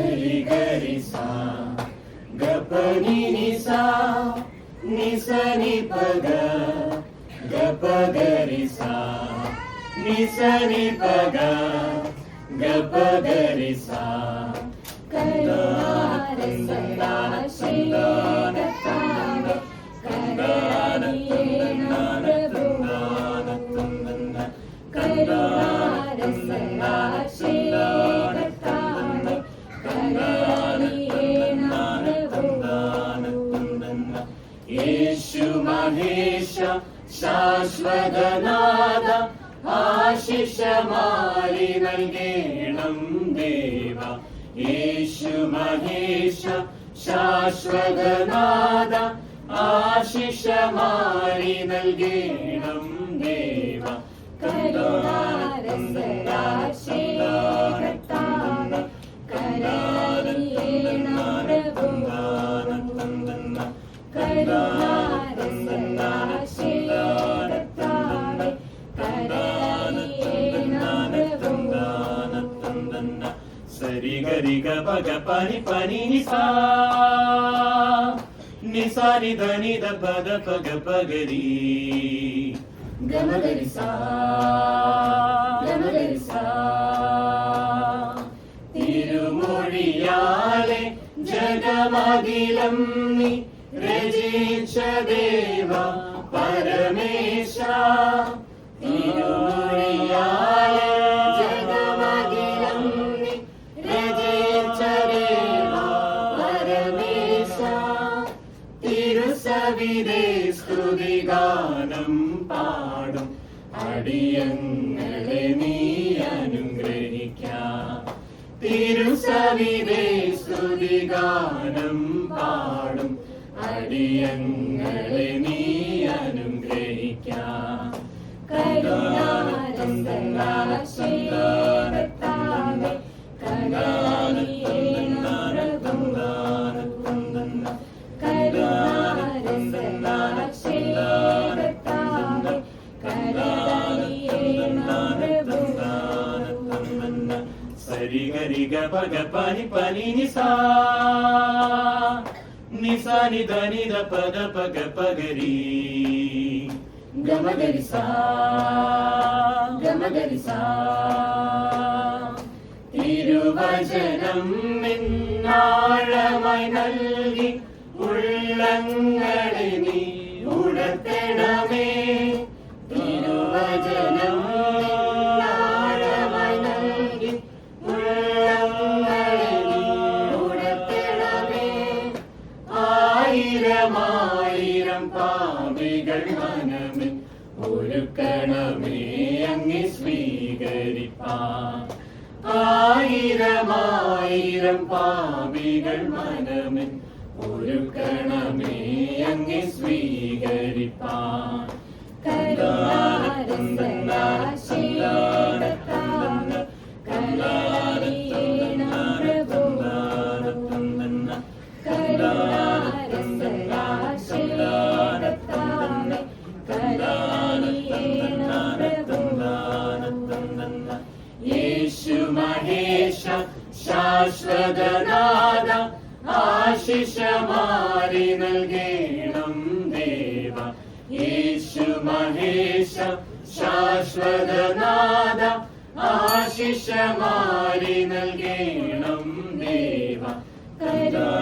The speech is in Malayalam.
Gari gari sa, ga pa ni ni sa, ni sa ni pa ga, ga pa gari sa, ni sa ni pa ga, ga pa gari sa. യേശു മഹേശ ശാശ്വതനാഥ ആശിഷമാരി നൽകേണം ദേവ. യേശു മഹേശ ശാശ്വതനാഥ ആശിഷമാരി നൽകേണം ദേവ. സരി ഗരി ഗ പ ഗ പനി പനി നിസാ, നിസാ നി ധ നി ധ പ ധ പ ഗ പ ഗരി ഗ മ ഗരി സാ, ഗ മ ഗരി സാ. തിരുമൊഴിയാലെ ജഗമഖിലം നീ രചിച്ച ദേവ പരമേശ. തിരുമൊഴിയാലെ ജഗമഖിലം നീ രചിച്ച ദേവ പരമേശ. തിരുസവിധേ സ്തുതിഗാനം പാടും അടിയങ്ങളെ നീ അനുഗ്രഹിക്കാം. തിരുസവിധേ സ്തുതിഗാനം പാടും അടിയങ്ങളെ നീ അനുഗ്രഹിക്കാം. സരി ഗരി ഗ പ ഗ പനി പനി നിസാ, നിസാ നി ധ നി ധ പ ധ പ ഗ പ ഗരി ഗ മ ഗരി സാ, ഗ മ ഗരി സാ. തിരുവചനം നിന്നാഴമായി നൽകി ഉള്ളങ്ങളെ നീ ഉണർത്തണമേ. തിരുവചനം നിന്നാഴമായി നൽകി ഉള്ളങ്ങളെ നീ ഉണർത്തണമേ. ആയിരമായിരം പാപികൾ മനമിൽ ഒരുക്കണമേ അങ്ങേ സ്വീകരിപ്പാൻ. ആയിരമായിരം പാപികൾ മനമിൽ ഒരുക്കണമേ അങ്ങേ സ്വീകരിപ്പാൻ. യേശു മഹേശ ശാശ്വതനാഥ ആശിഷമാരി നൽകേണം ദേവ. യേശു മഹേശ ശാശ്വതനാഥ ആശിഷമാരി നൽകേണം ദേവ. കരുണാരസരാശി